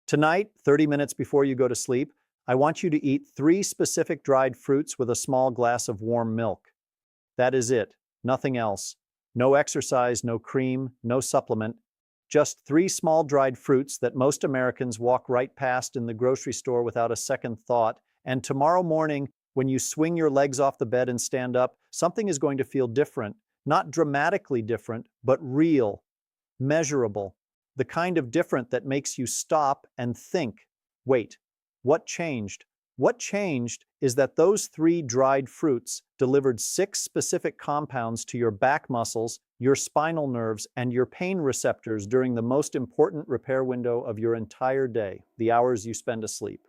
Tonight, 30 minutes before you go to sleep, I want you to eat 3 specific dried fruits with a small glass of warm milk. That is it, nothing else. No exercise, no cream, no supplement. Just 3 small dried fruits that most Americans walk right past in the grocery store without a second thought. And tomorrow morning, when you swing your legs off the bed and stand up, something is going to feel different. Not dramatically different, but real, measurable. The kind of different that makes you stop and think, wait, what changed? What changed is that those 3 dried fruits delivered 6 specific compounds to your back muscles, your spinal nerves, and your pain receptors during the most important repair window of your entire day, the hours you spend asleep.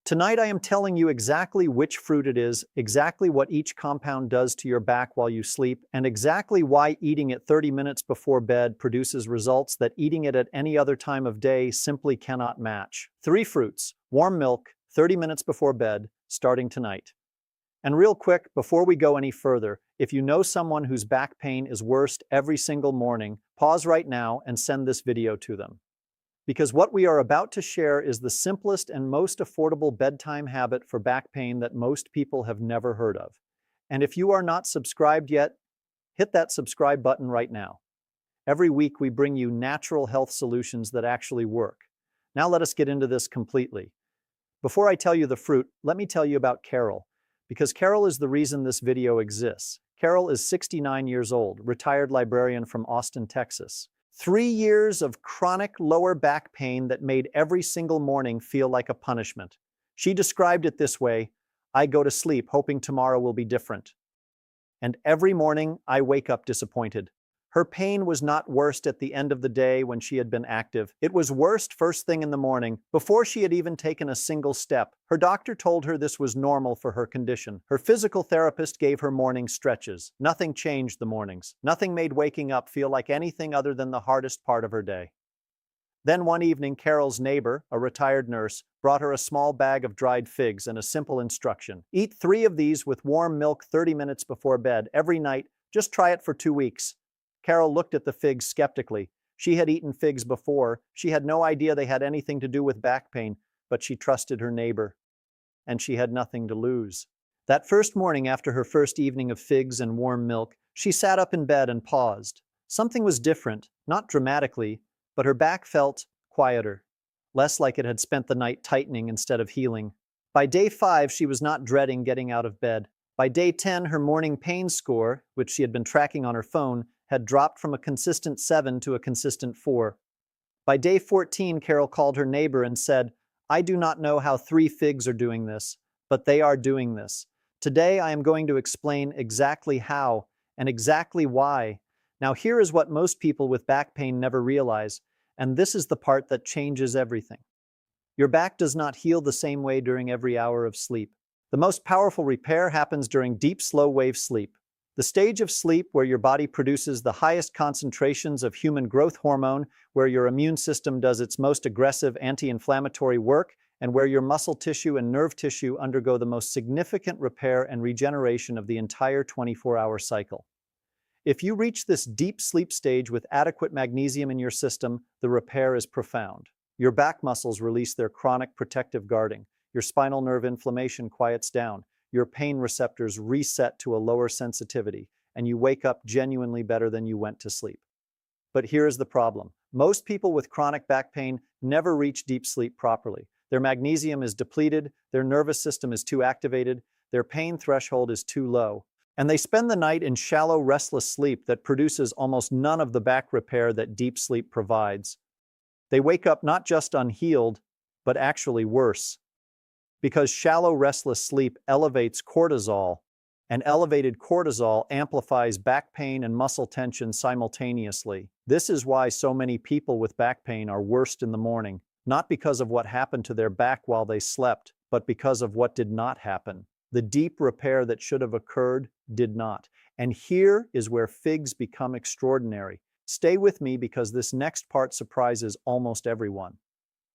Tonight I am telling you exactly which fruit it is, exactly what each compound does to your back while you sleep, and exactly why eating it 30 minutes before bed produces results that eating it at any other time of day simply cannot match. 3 fruits, warm milk, 30 minutes before bed, starting tonight. And real quick, before we go any further, if you know someone whose back pain is worst every single morning, pause right now and send this video to them. Because what we are about to share is the simplest and most affordable bedtime habit for back pain that most people have never heard of. And if you are not subscribed yet, hit that subscribe button right now. Every week we bring you natural health solutions that actually work. Now let us get into this completely. Before I tell you the fruit, let me tell you about Carol, because Carol is the reason this video exists. Carol is 69 years old, retired librarian from Austin, Texas. 3 years of chronic lower back pain that made every single morning feel like a punishment. She described it this way: I go to sleep hoping tomorrow will be different. And every morning I wake up disappointed. Her pain was not worst at the end of the day when she had been active. It was worst first thing in the morning, before she had even taken a single step. Her doctor told her this was normal for her condition. Her physical therapist gave her morning stretches. Nothing changed the mornings. Nothing made waking up feel like anything other than the hardest part of her day. Then one evening, Carol's neighbor, a retired nurse, brought her a small bag of dried figs and a simple instruction. Eat 3 of these with warm milk 30 minutes before bed every night. Just try it for 2 weeks. Carol looked at the figs skeptically. She had eaten figs before. She had no idea they had anything to do with back pain, but she trusted her neighbor. And she had nothing to lose. That first morning after her first evening of figs and warm milk, she sat up in bed and paused. Something was different, not dramatically, but her back felt quieter, less like it had spent the night tightening instead of healing. By day 5, she was not dreading getting out of bed. By day 10, her morning pain score, which she had been tracking on her phone, had dropped from a consistent 7 to a consistent 4. By day 14, Carol called her neighbor and said, I do not know how 3 figs are doing this, but they are doing this. Today I am going to explain exactly how and exactly why. Now here is what most people with back pain never realize, and this is the part that changes everything. Your back does not heal the same way during every hour of sleep. The most powerful repair happens during deep, slow-wave sleep. The stage of sleep where your body produces the highest concentrations of human growth hormone, where your immune system does its most aggressive anti-inflammatory work, and where your muscle tissue and nerve tissue undergo the most significant repair and regeneration of the entire 24-hour cycle. If you reach this deep sleep stage with adequate magnesium in your system, the repair is profound. Your back muscles release their chronic protective guarding. Your spinal nerve inflammation quiets down. Your pain receptors reset to a lower sensitivity, and you wake up genuinely better than you went to sleep. But here is the problem. Most people with chronic back pain never reach deep sleep properly. Their magnesium is depleted, their nervous system is too activated, their pain threshold is too low, and they spend the night in shallow, restless sleep that produces almost none of the back repair that deep sleep provides. They wake up not just unhealed, but actually worse. Because shallow, restless sleep elevates cortisol, and elevated cortisol amplifies back pain and muscle tension simultaneously. This is why so many people with back pain are worst in the morning, not because of what happened to their back while they slept, but because of what did not happen. The deep repair that should have occurred did not. And here is where figs become extraordinary. Stay with me because this next part surprises almost everyone.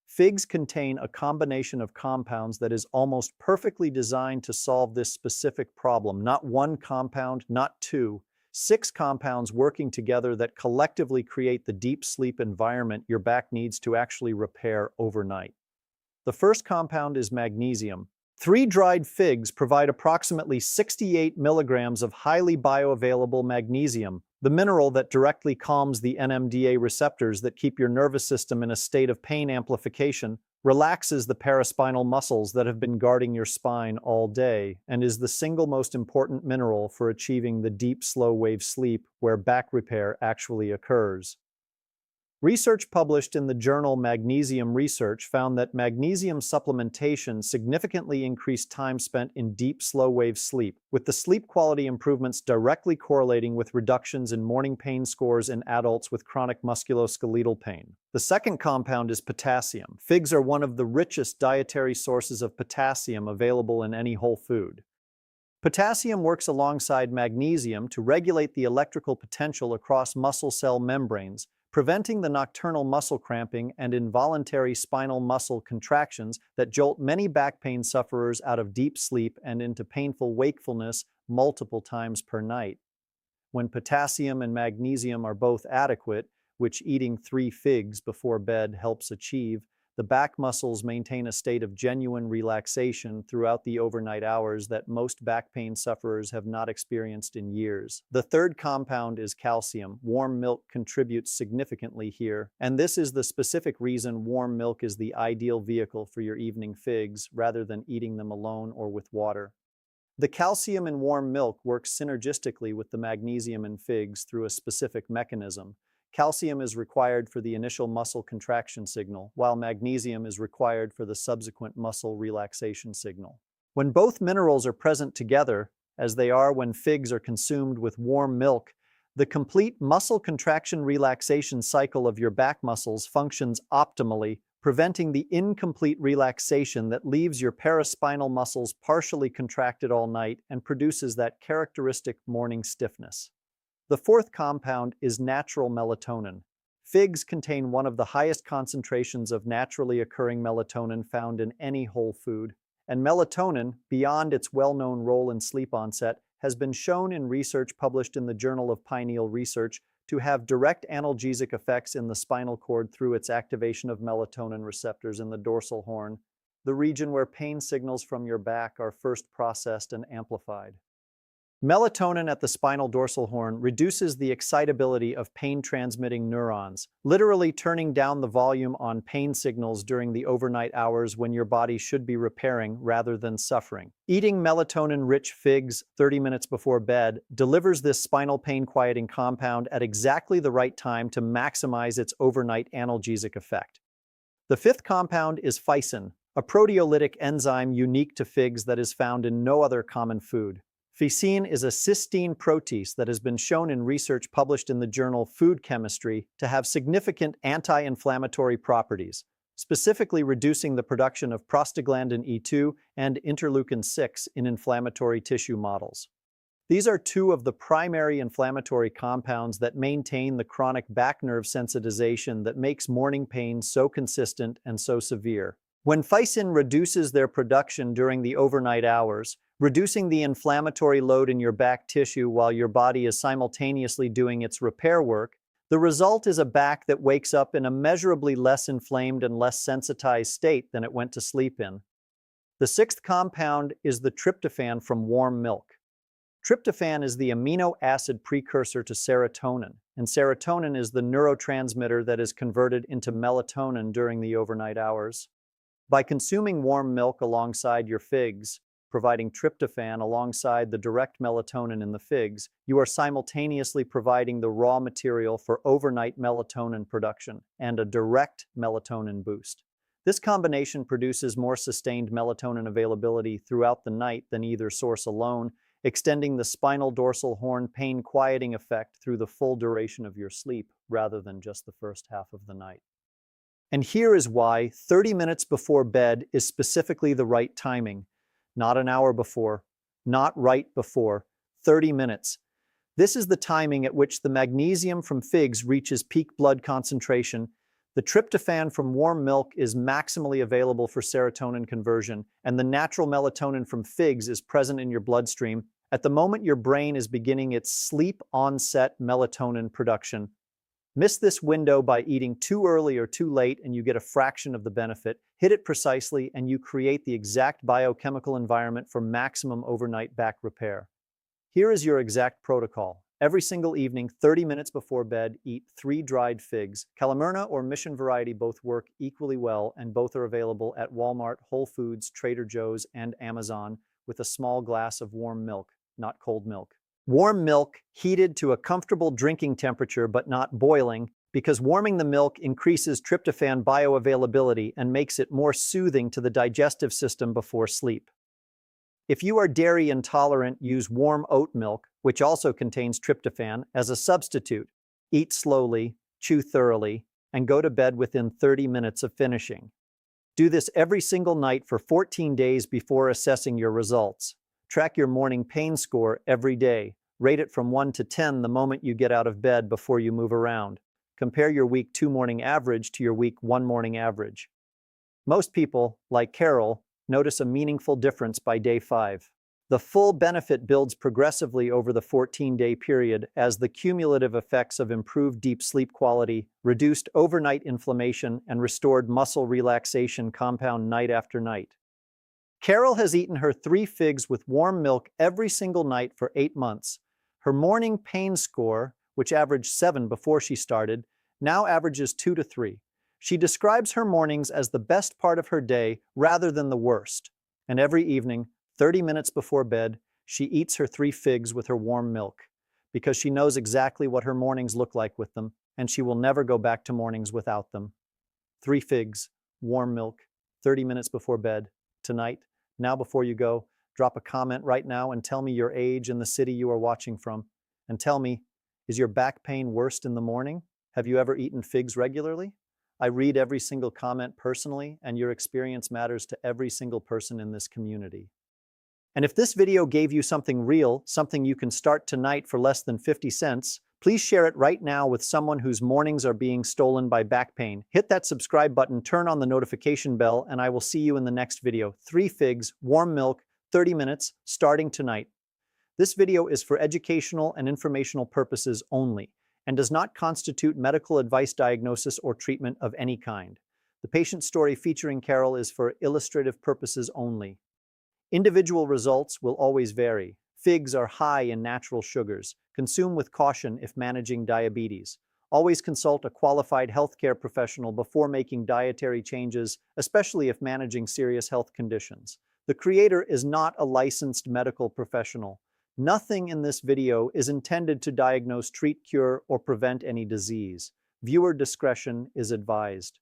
Figs contain a combination of compounds that is almost perfectly designed to solve this specific problem. Not one compound, not 2, 6 compounds working together that collectively create the deep sleep environment your back needs to actually repair overnight. The first compound is magnesium. 3 dried figs provide approximately 68 milligrams of highly bioavailable magnesium, the mineral that directly calms the NMDA receptors that keep your nervous system in a state of pain amplification, relaxes the paraspinal muscles that have been guarding your spine all day, and is the single most important mineral for achieving the deep, slow-wave sleep where back repair actually occurs. Research published in the journal Magnesium Research found that magnesium supplementation significantly increased time spent in deep, slow-wave sleep, with the sleep quality improvements directly correlating with reductions in morning pain scores in adults with chronic musculoskeletal pain. The second compound is potassium. Figs are one of the richest dietary sources of potassium available in any whole food. Potassium works alongside magnesium to regulate the electrical potential across muscle cell membranes, preventing the nocturnal muscle cramping and involuntary spinal muscle contractions that jolt many back pain sufferers out of deep sleep and into painful wakefulness multiple times per night. When potassium and magnesium are both adequate, which eating 3 figs before bed helps achieve, the back muscles maintain a state of genuine relaxation throughout the overnight hours that most back pain sufferers have not experienced in years. The third compound is calcium. Warm milk contributes significantly here, and this is the specific reason warm milk is the ideal vehicle for your evening figs rather than eating them alone or with water. The calcium in warm milk works synergistically with the magnesium in figs through a specific mechanism. Calcium is required for the initial muscle contraction signal, while magnesium is required for the subsequent muscle relaxation signal. When both minerals are present together, as they are when figs are consumed with warm milk, the complete muscle contraction relaxation cycle of your back muscles functions optimally, preventing the incomplete relaxation that leaves your paraspinal muscles partially contracted all night and produces that characteristic morning stiffness. The fourth compound is natural melatonin. Figs contain one of the highest concentrations of naturally occurring melatonin found in any whole food, and melatonin, beyond its well-known role in sleep onset, has been shown in research published in the Journal of Pineal Research to have direct analgesic effects in the spinal cord through its activation of melatonin receptors in the dorsal horn, the region where pain signals from your back are first processed and amplified. Melatonin at the spinal dorsal horn reduces the excitability of pain-transmitting neurons, literally turning down the volume on pain signals during the overnight hours when your body should be repairing rather than suffering. Eating melatonin-rich figs 30 minutes before bed delivers this spinal pain-quieting compound at exactly the right time to maximize its overnight analgesic effect. The fifth compound is phycin, a proteolytic enzyme unique to figs that is found in no other common food. Phycin is a cysteine protease that has been shown in research published in the journal Food Chemistry to have significant anti-inflammatory properties, specifically reducing the production of prostaglandin E2 and interleukin-6 in inflammatory tissue models. These are 2 of the primary inflammatory compounds that maintain the chronic back nerve sensitization that makes morning pain so consistent and so severe. When phycin reduces their production during the overnight hours, reducing the inflammatory load in your back tissue while your body is simultaneously doing its repair work, the result is a back that wakes up in a measurably less inflamed and less sensitized state than it went to sleep in. The sixth compound is the tryptophan from warm milk. Tryptophan is the amino acid precursor to serotonin, and serotonin is the neurotransmitter that is converted into melatonin during the overnight hours. By consuming warm milk alongside your figs, providing tryptophan alongside the direct melatonin in the figs, you are simultaneously providing the raw material for overnight melatonin production and a direct melatonin boost. This combination produces more sustained melatonin availability throughout the night than either source alone, extending the spinal dorsal horn pain quieting effect through the full duration of your sleep rather than just the first half of the night. And here is why 30 minutes before bed is specifically the right timing. Not an hour before, not right before, 30 minutes. This is the timing at which the magnesium from figs reaches peak blood concentration, the tryptophan from warm milk is maximally available for serotonin conversion, and the natural melatonin from figs is present in your bloodstream, at the moment your brain is beginning its sleep onset melatonin production. Miss this window by eating too early or too late and you get a fraction of the benefit. Hit it precisely and you create the exact biochemical environment for maximum overnight back repair. Here is your exact protocol. Every single evening, 30 minutes before bed, eat 3 dried figs. Calamurna or Mission Variety both work equally well and both are available at Walmart, Whole Foods, Trader Joe's, and Amazon with a small glass of warm milk, not cold milk. Warm milk heated to a comfortable drinking temperature but not boiling, because warming the milk increases tryptophan bioavailability and makes it more soothing to the digestive system before sleep. If you are dairy intolerant, use warm oat milk, which also contains tryptophan, as a substitute. Eat slowly, chew thoroughly, and go to bed within 30 minutes of finishing. Do this every single night for 14 days before assessing your results. Track your morning pain score every day. Rate it from 1 to 10 the moment you get out of bed before you move around. Compare your week 2 morning average to your week 1 morning average. Most people, like Carol, notice a meaningful difference by day 5. The full benefit builds progressively over the 14-day period as the cumulative effects of improved deep sleep quality, reduced overnight inflammation, and restored muscle relaxation compound night after night. Carol has eaten her 3 figs with warm milk every single night for 8 months. Her morning pain score, which averaged 7 before she started, now averages 2 to 3. She describes her mornings as the best part of her day rather than the worst. And every evening, 30 minutes before bed, she eats her 3 figs with her warm milk, because she knows exactly what her mornings look like with them, and she will never go back to mornings without them. 3 figs, warm milk, 30 minutes before bed, tonight. Now before you go, drop a comment right now and tell me your age and the city you are watching from. And tell me, is your back pain worst in the morning? Have you ever eaten figs regularly? I read every single comment personally, and your experience matters to every single person in this community. And if this video gave you something real, something you can start tonight for less than 50 cents, please share it right now with someone whose mornings are being stolen by back pain. Hit that subscribe button, turn on the notification bell, and I will see you in the next video. 3 figs, warm milk, 30 minutes, starting tonight. This video is for educational and informational purposes only, and does not constitute medical advice, diagnosis, or treatment of any kind. The patient story featuring Carol is for illustrative purposes only. Individual results will always vary. Figs are high in natural sugars. Consume with caution if managing diabetes. Always consult a qualified healthcare professional before making dietary changes, especially if managing serious health conditions. The creator is not a licensed medical professional. Nothing in this video is intended to diagnose, treat, cure, or prevent any disease. Viewer discretion is advised.